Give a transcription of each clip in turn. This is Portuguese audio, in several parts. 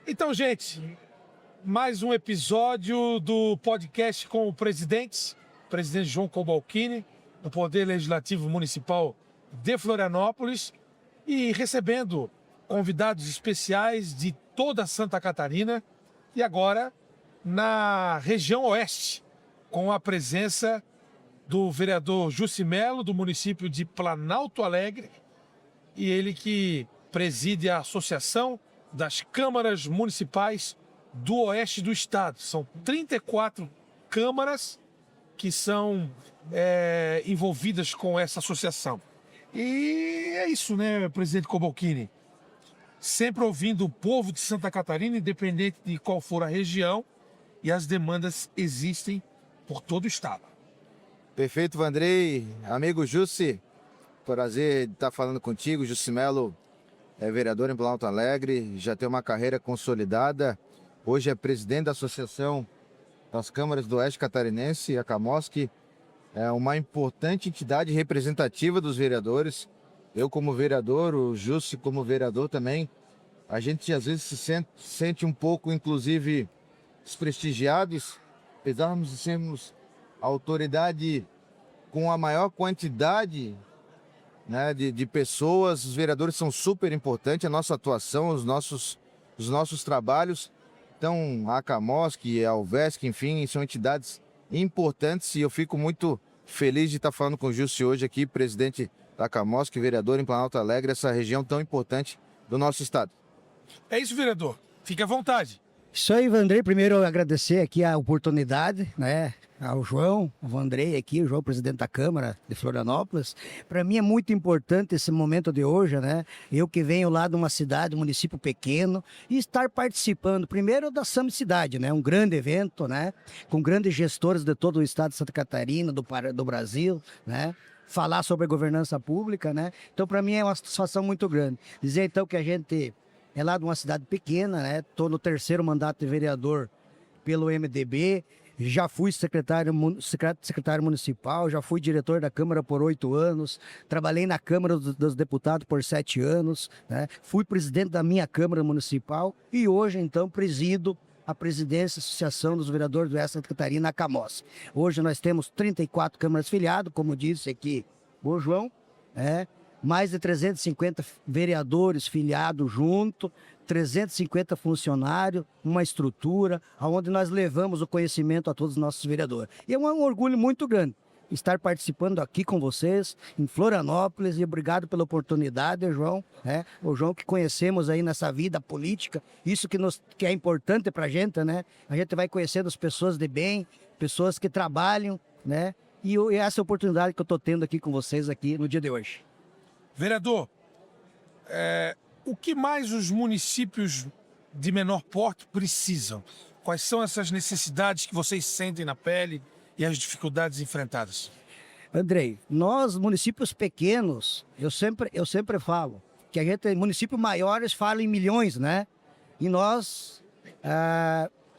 Então, gente, mais um episódio do podcast com o presidente João Cobalcini, do Poder Legislativo Municipal de Florianópolis, e recebendo convidados especiais de toda Santa Catarina e agora na região oeste, com a presença do vereador Jussi Melo, do município de Planalto Alegre, e ele que preside a Associação das Câmaras Municipais do Oeste do Estado. São 34 câmaras que são envolvidas com essa associação. E é isso, né, presidente Cobalcini? Sempre ouvindo o povo de Santa Catarina, independente de qual for a região, e as demandas existem por todo o estado. Perfeito, Vandrei. Amigo Jussi, prazer de estar falando contigo. Jussi Melo é vereador em Planalto Alegre, já tem uma carreira consolidada. Hoje é presidente da Associação das Câmaras do Oeste Catarinense, a CAMOSC. É uma importante entidade representativa dos vereadores. Eu como vereador, o Jussi como vereador também. A gente às vezes se sente um pouco, inclusive, desprestigiados, apesar de sermos a autoridade com a maior quantidade, né, de pessoas. Os vereadores são super importantes, a nossa atuação, os nossos trabalhos. Então, a CAMOSC, a UVESC, enfim, são entidades importantes e eu fico muito feliz de estar falando com o Jussi hoje aqui, presidente da CAMOSC, vereador em Planalto Alegre, essa região tão importante do nosso estado. É isso, vereador. Fique à vontade. Isso aí, Vandrei. Primeiro, agradecer aqui a oportunidade, né, ao João, o Vandrei aqui, o João, presidente da Câmara de Florianópolis. Para mim é muito importante esse momento de hoje, né? Eu que venho lá de uma cidade, um município pequeno, e estar participando, primeiro, da SAM Cidade, né? Um grande evento, né? Com grandes gestores de todo o estado de Santa Catarina, do Brasil, né? Falar sobre a governança pública, né? Então, para mim é uma satisfação muito grande. Dizer, então, que a gente é lá de uma cidade pequena, né? Estou no 3º mandato de vereador pelo MDB, já fui secretário municipal, já fui diretor da Câmara por 8 anos, trabalhei na Câmara dos Deputados por 7 anos, né? Fui presidente da minha Câmara Municipal e hoje, então, presido a presidência da Associação dos Vereadores do Oeste de Santa Catarina, a CAMOSC. Hoje nós temos 34 câmaras filiadas, como disse aqui o João, mais de 350 vereadores filiados junto, 350 funcionários, uma estrutura onde nós levamos o conhecimento a todos os nossos vereadores. E é um orgulho muito grande estar participando aqui com vocês, em Florianópolis, e obrigado pela oportunidade, João. O João que conhecemos aí nessa vida política, isso que é importante para a gente, né? A gente vai conhecendo as pessoas de bem, pessoas que trabalham, né? E essa é a oportunidade que eu estou tendo aqui com vocês aqui no dia de hoje. Vereador, o que mais os municípios de menor porte precisam? Quais são essas necessidades que vocês sentem na pele e as dificuldades enfrentadas? Andrei, nós, municípios pequenos, eu sempre falo que a gente, municípios maiores, falam em milhões, né? E nós,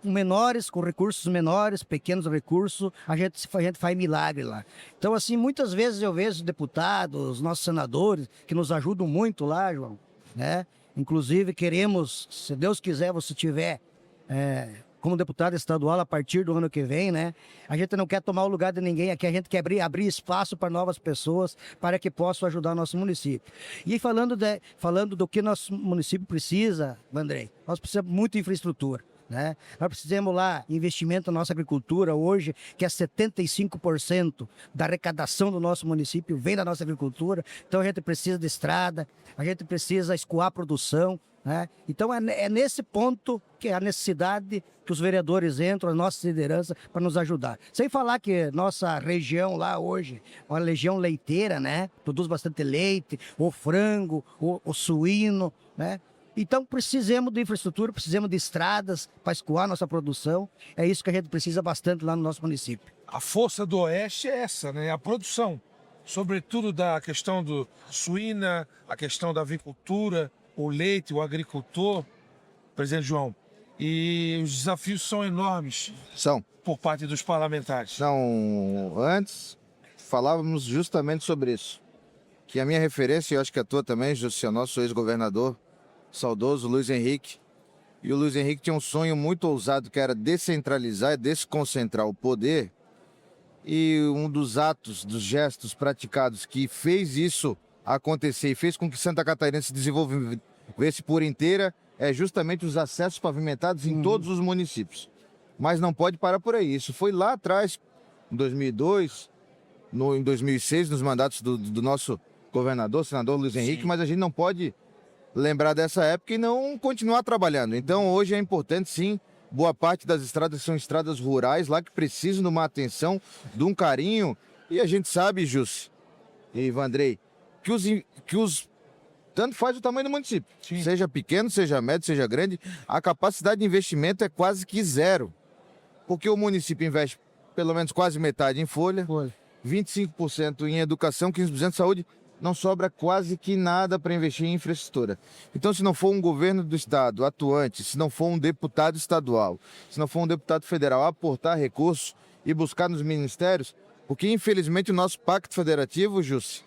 menores, com recursos menores, pequenos recursos, a gente faz milagre lá. Então, assim, muitas vezes eu vejo deputados, nossos senadores, que nos ajudam muito lá, João, né? Inclusive, queremos, se Deus quiser, você tiver como deputado estadual a partir do ano que vem, né? A gente não quer tomar o lugar de ninguém aqui, a gente quer abrir espaço para novas pessoas, para que possam ajudar nosso município. E falando do que nosso município precisa, Vandrei, nós precisamos de muita infraestrutura, né? Nós precisamos lá investimento na nossa agricultura hoje, que é 75% da arrecadação do nosso município vem da nossa agricultura. Então a gente precisa de estrada, a gente precisa escoar a produção, né? Então é nesse ponto que a necessidade que os vereadores entram, a nossa liderança, para nos ajudar. Sem falar que nossa região lá hoje é uma região leiteira, né? Produz bastante leite, o frango, o suíno, né? Então precisamos de infraestrutura, precisamos de estradas para escoar nossa produção. É isso que a gente precisa bastante lá no nosso município. A força do Oeste é essa, né? A produção, sobretudo da questão do suína, a questão da avicultura, o leite, o agricultor, presidente João. E os desafios são enormes. São. Por parte dos parlamentares. Antes falávamos justamente sobre isso. Que a minha referência, e eu acho que a tua também, Jussi, nosso ex-governador, saudoso Luiz Henrique, E o Luiz Henrique tinha um sonho muito ousado, que era descentralizar e desconcentrar o poder. E um dos atos, dos gestos praticados que fez isso acontecer e fez com que Santa Catarina se desenvolvesse por inteira é justamente os acessos pavimentados em todos os municípios. Mas não pode parar por aí. Isso foi lá atrás, em 2002, em 2006, nos mandatos do nosso governador, senador Luiz Henrique, mas a gente não pode lembrar dessa época e não continuar trabalhando. Então hoje é importante, sim, boa parte das estradas são estradas rurais, lá que precisam de uma atenção, de um carinho. E a gente sabe, Jus e Vandrei, que os tanto faz o tamanho do município. Sim. Seja pequeno, seja médio, seja grande, a capacidade de investimento é quase que zero. Porque o município investe pelo menos quase metade em folha, 25% em educação, 15% em saúde, não sobra quase que nada para investir em infraestrutura. Então, se não for um governo do estado atuante, se não for um deputado estadual, se não for um deputado federal aportar recursos e buscar nos ministérios, porque infelizmente o nosso pacto federativo, Jussi,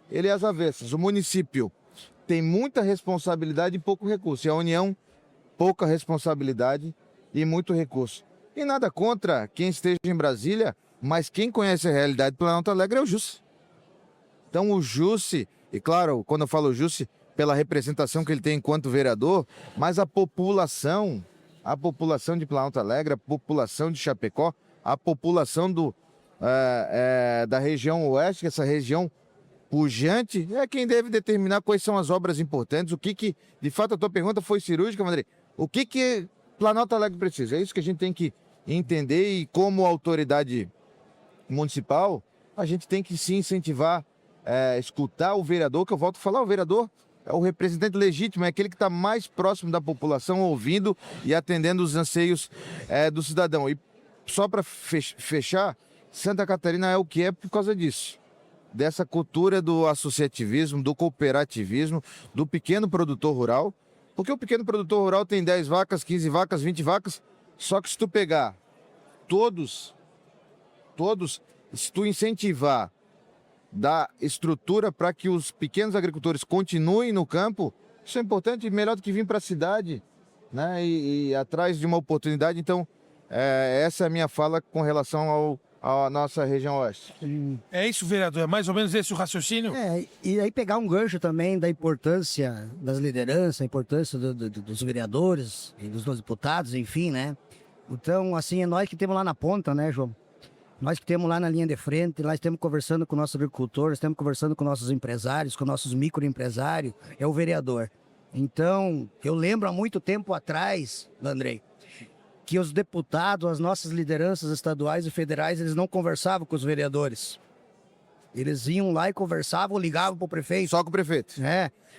ele é às avessas. O município tem muita responsabilidade e pouco recurso. E a União, pouca responsabilidade e muito recurso. E nada contra quem esteja em Brasília, mas quem conhece a realidade do Planalto Alegre é o Jussi. Então o Jussi, e claro, quando eu falo Jussi, pela representação que ele tem enquanto vereador, mas a população de Planalto Alegre, a população de Chapecó, a população da região oeste, essa região pujante, é quem deve determinar quais são as obras importantes, de fato a tua pergunta foi cirúrgica, André, o que Planalto Alegre precisa? É isso que a gente tem que entender e como autoridade municipal, a gente tem que se incentivar, escutar o vereador, que eu volto a falar, o vereador é o representante legítimo, é aquele que está mais próximo da população, ouvindo e atendendo os anseios do cidadão. E só para fechar, Santa Catarina é o que é por causa disso. Dessa cultura do associativismo, do cooperativismo, do pequeno produtor rural, porque o pequeno produtor rural tem 10 vacas, 15 vacas, 20 vacas, só que se tu pegar todos, se tu incentivar, dar estrutura para que os pequenos agricultores continuem no campo, isso é importante, melhor do que vir para a cidade, né? E atrás de uma oportunidade. Então, essa é a minha fala com relação à nossa região oeste. É isso, vereador? É mais ou menos esse o raciocínio? E aí pegar um gancho também da importância das lideranças, a importância dos vereadores e dos deputados, enfim, né? Então, assim, é nós que temos lá na ponta, né, João? Nós que temos lá na linha de frente, nós estamos conversando com nossos agricultores, estamos conversando com nossos empresários, com nossos microempresários, é o vereador. Então, eu lembro há muito tempo atrás, Andrei, que os deputados, as nossas lideranças estaduais e federais, eles não conversavam com os vereadores. Eles iam lá e conversavam, ligavam para o prefeito. Só com o prefeito.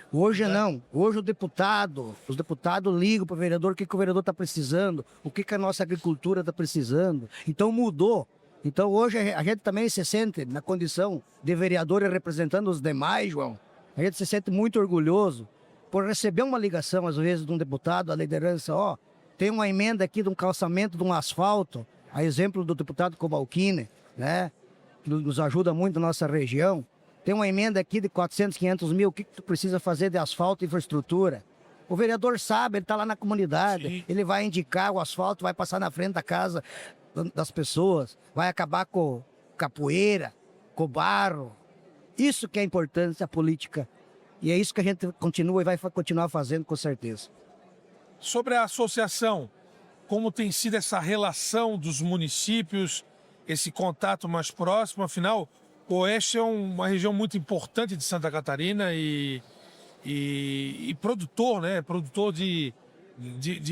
Hoje não. Hoje os deputados ligam para o vereador o que o vereador está precisando, o que a nossa agricultura está precisando. Então mudou. Então hoje a gente também se sente na condição de vereador e representando os demais, João. A gente se sente muito orgulhoso por receber uma ligação, às vezes, de um deputado, a liderança, tem uma emenda aqui de um calçamento, de um asfalto, a exemplo do deputado Cobalcini, né? Que nos ajuda muito na nossa região. Tem uma emenda aqui de 400, 500 mil, o que tu precisa fazer de asfalto e infraestrutura? O vereador sabe, ele está lá na comunidade, Sim. Ele vai indicar o asfalto, vai passar na frente da casa das pessoas, vai acabar com capoeira, com barro. Isso que é a importância política. E é isso que a gente continua e vai continuar fazendo, com certeza. Sobre a associação, como tem sido essa relação dos municípios, esse contato mais próximo? Afinal, o Oeste é uma região muito importante de Santa Catarina e produtor, né? Produtor de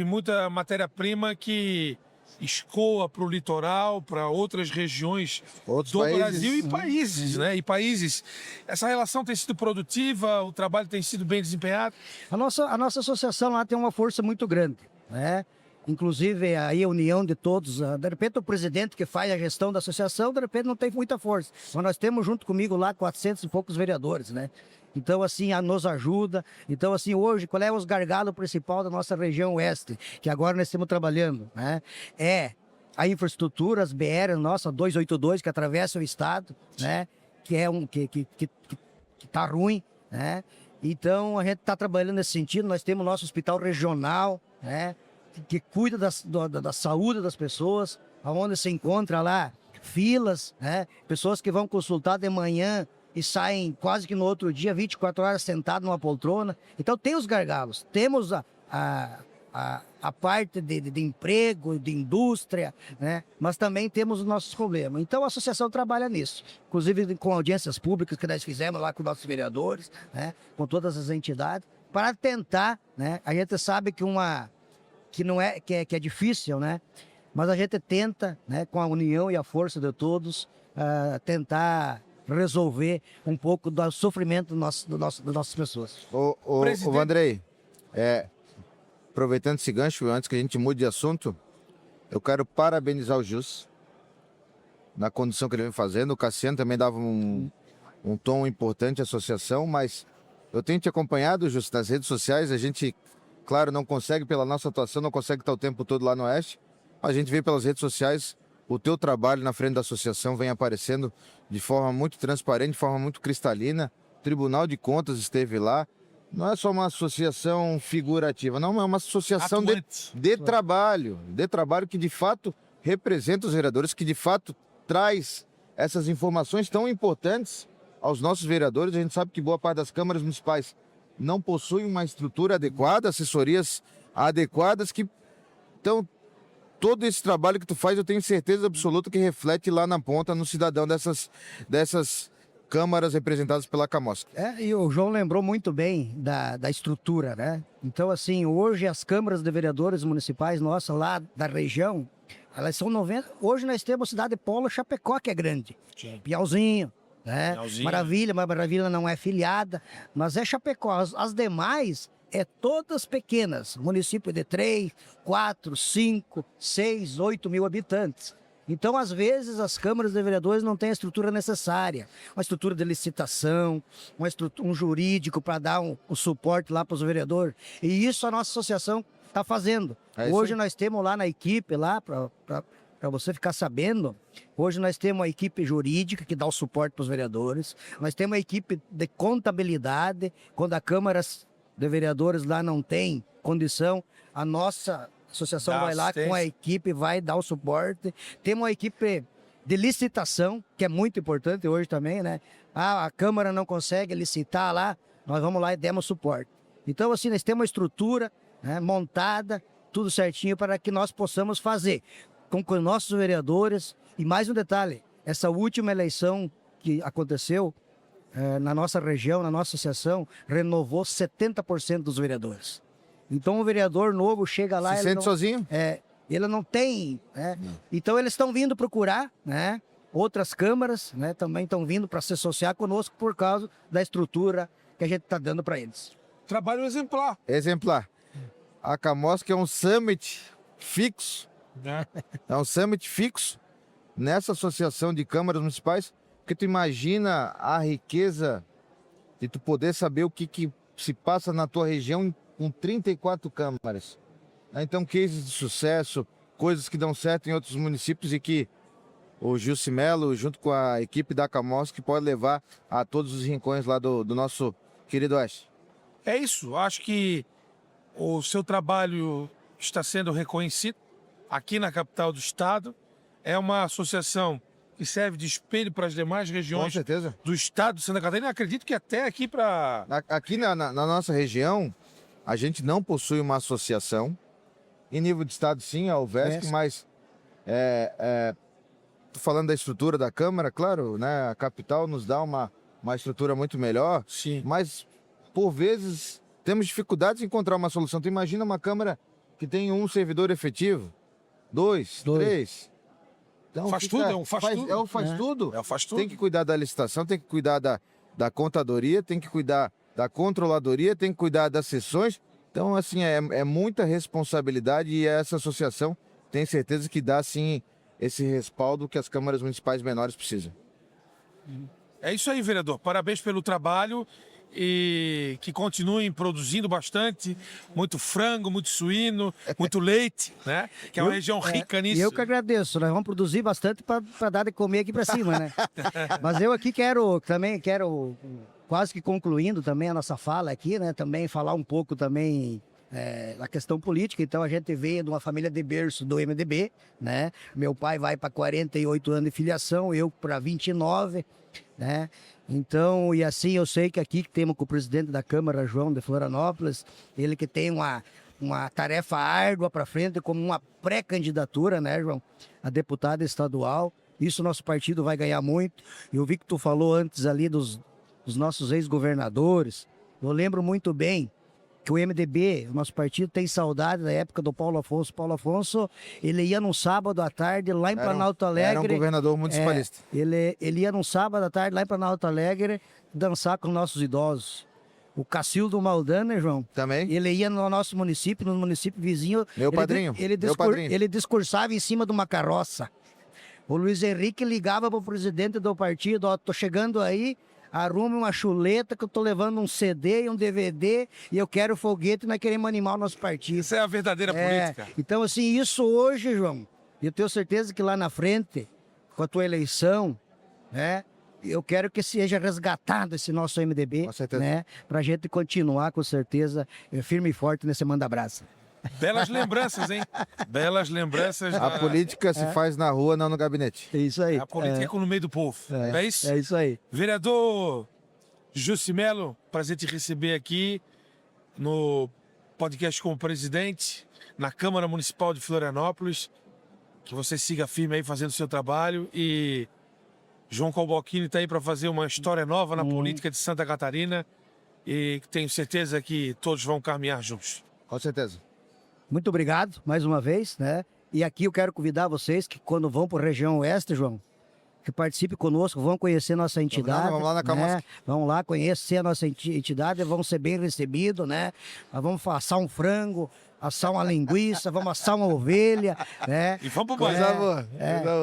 muita matéria-prima que escoa para o litoral, para outras regiões do Brasil e países, né? E países. Essa relação tem sido produtiva, o trabalho tem sido bem desempenhado? A nossa associação lá tem uma força muito grande, né? Inclusive aí a união de todos, de repente o presidente que faz a gestão da associação, de repente não tem muita força, mas nós temos junto comigo lá 400 e poucos vereadores, né? Então assim, nos ajuda. Então assim, hoje, qual é os gargalos principal da nossa região oeste, que agora nós estamos trabalhando, né? É a infraestrutura, as BR, nossa, 282, que atravessa o estado, né? Que é que tá ruim, né? Então a gente está trabalhando nesse sentido, nós temos nosso hospital regional, né? que cuida da saúde das pessoas, onde se encontra lá filas, né? Pessoas que vão consultar de manhã e saem quase que no outro dia, 24 horas sentado numa poltrona. Então tem os gargalos, temos a parte de emprego, de indústria, né? Mas também temos os nossos problemas. Então a associação trabalha nisso, inclusive com audiências públicas que nós fizemos lá com nossos vereadores, né? Com todas as entidades, para tentar, né? A gente sabe que é difícil, né? Mas a gente tenta, né? Com a união e a força de todos, tentar resolver um pouco do sofrimento das nossas pessoas. Ô Vandrei, aproveitando esse gancho, antes que a gente mude de assunto, eu quero parabenizar o Jus na condução que ele vem fazendo. O Cassiano também dava um tom importante à associação, mas eu tenho te acompanhado, Jus, nas redes sociais. A gente, claro, não consegue, pela nossa atuação, não consegue estar o tempo todo lá no Oeste. A gente vê pelas redes sociais o teu trabalho na frente da associação vem aparecendo de forma muito transparente, de forma muito cristalina. O Tribunal de Contas esteve lá. Não é só uma associação figurativa, não, é uma associação de trabalho que de fato representa os vereadores, que de fato traz essas informações tão importantes aos nossos vereadores. A gente sabe que boa parte das câmaras municipais não possuem uma estrutura adequada, assessorias adequadas, que então todo esse trabalho que tu faz, eu tenho certeza absoluta que reflete lá na ponta no cidadão dessas câmaras representadas pela Camosc. E o João lembrou muito bem da estrutura, né? Então, assim, hoje as câmaras de vereadores municipais nossas lá da região, elas são 90. Hoje nós temos a cidade Polo Chapecó, que é grande. Sim. Piauzinho, né? Piauzinho. Maravilha, mas Maravilha não é filiada, mas é Chapecó. As demais todas pequenas, município de 3, 4, 5, 6, 8 mil habitantes. Então, às vezes, as câmaras de vereadores não têm a estrutura necessária. Uma estrutura de licitação, um jurídico para dar um suporte lá para os vereadores. E isso a nossa associação está fazendo. Hoje nós temos lá na equipe, lá para você ficar sabendo, hoje nós temos a equipe jurídica que dá o suporte para os vereadores. Nós temos a equipe de contabilidade, quando a Câmara de Vereadores lá não tem condição, a nossa associação vai lá com a equipe, vai dar o suporte. Temos uma equipe de licitação, que é muito importante hoje também, né? A Câmara não consegue licitar lá, nós vamos lá e demos suporte. Então, assim, nós temos uma estrutura, né, montada, tudo certinho para que nós possamos fazer com que os nossos vereadores. E mais um detalhe, essa última eleição que aconteceu na nossa região, na nossa associação, renovou 70% dos vereadores. Então o vereador novo chega lá... Se sente sozinho? Ele não tem... né? Então eles estão vindo procurar, né? Outras câmaras, né, também estão vindo para se associar conosco por causa da estrutura que a gente está dando para eles. Trabalho exemplar. Exemplar. A Camosc é um summit fixo. É um summit fixo nessa associação de câmaras municipais, porque tu imagina a riqueza de tu poder saber o que se passa na tua região com 34 câmaras. Então, cases de sucesso, coisas que dão certo em outros municípios e que o Jussi Melo, junto com a equipe da Camosc, pode levar a todos os rincões lá do nosso querido Oeste. É isso, acho que o seu trabalho está sendo reconhecido aqui na capital do estado. É uma associação que serve de espelho para as demais regiões do estado de Santa Catarina. Acredito que até aqui para... Aqui na nossa região, a gente não possui uma associação. Em nível de estado, sim, a UVESC, mas... Tô falando da estrutura da Câmara, claro, né? A capital nos dá uma estrutura muito melhor. Sim. Mas, por vezes, temos dificuldades em encontrar uma solução. Tu imagina uma Câmara que tem um servidor efetivo, dois. 3... Então, faz tudo. Faz tudo. Tem que cuidar da licitação, tem que cuidar da contadoria, tem que cuidar da controladoria, tem que cuidar das sessões. Então, assim, é muita responsabilidade e essa associação tem certeza que dá, sim, esse respaldo que as câmaras municipais menores precisam. É isso aí, vereador. Parabéns pelo trabalho e que continuem produzindo bastante, muito frango, muito suíno, muito leite, né? Que é uma região rica nisso. Eu que agradeço, nós vamos produzir bastante para dar de comer aqui para cima, né? Mas eu aqui quero, quase que concluindo também a nossa fala aqui, né? Também falar um pouco também na questão política, então a gente veio de uma família de berço do MDB, né? Meu pai vai para 48 anos de filiação, eu para 29, né? Então, e assim eu sei que aqui temos com o presidente da Câmara, João de Florianópolis, ele que tem uma tarefa árdua para frente, como uma pré-candidatura, né, João, a deputada estadual. Isso nosso partido vai ganhar muito. Eu vi que tu falou antes ali dos nossos ex-governadores. Eu lembro muito bem que o MDB, o nosso partido, tem saudade da época do Paulo Afonso. Paulo Afonso, ele ia num sábado à tarde lá em Planalto Alegre. Era um governador municipalista. Ele ia num sábado à tarde lá em Planalto Alegre dançar com nossos idosos. O Cacildo Maldana, né, João? Também. Ele ia no nosso município, no município vizinho. Meu padrinho. Ele discursava em cima de uma carroça. O Luiz Henrique ligava para o presidente do partido, ó, tô chegando aí, arrume uma chuleta que eu tô levando um CD e um DVD e eu quero foguete e nós queremos animar o nosso partido. Isso é a verdadeira política. Então, assim, isso hoje, João, eu tenho certeza que lá na frente, com a tua eleição, né, eu quero que seja resgatado esse nosso MDB, Com certeza. né, pra gente continuar, com certeza, firme e forte nesse manda-brasa. Belas lembranças, hein? Belas lembranças. A política se faz na rua, não no gabinete. É isso aí. A política é no meio do povo. É isso? É isso aí. Vereador Jussimelo, prazer te receber aqui no podcast com o presidente, na Câmara Municipal de Florianópolis. Que você siga firme aí fazendo o seu trabalho. E João Cobalcini está aí para fazer uma história nova na política de Santa Catarina. E tenho certeza que todos vão caminhar juntos. Com certeza. Muito obrigado mais uma vez, né? E aqui eu quero convidar vocês que quando vão para a região oeste, João, que participe conosco, vão conhecer nossa entidade. Vamos lá na Camosca. Né? Vamos lá conhecer a nossa entidade, vão ser bem recebidos, né? Nós vamos assar um frango, assar uma linguiça, vamos assar uma ovelha, né? E vamos pro banho. Coisa boa.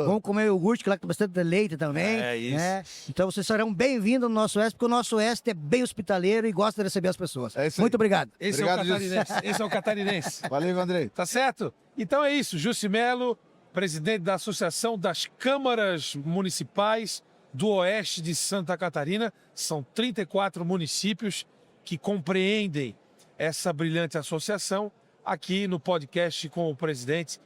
Vamos comer iogurte, que lá tem bastante leite também. É isso. Né? Então vocês serão bem-vindos no nosso oeste, porque o nosso oeste é bem hospitaleiro e gosta de receber as pessoas. É isso aí. Muito obrigado. Esse Obrigado, é o catarinense. Esse é o catarinense. Valeu, Andrei. Tá certo? Então é isso. Jussimelo, presidente da Associação das Câmaras Municipais do Oeste de Santa Catarina. São 34 municípios que compreendem essa brilhante associação. Aqui no podcast com o presidente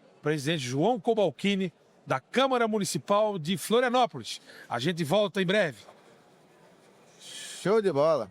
João Cobalcini, da Câmara Municipal de Florianópolis. A gente volta em breve. Show de bola.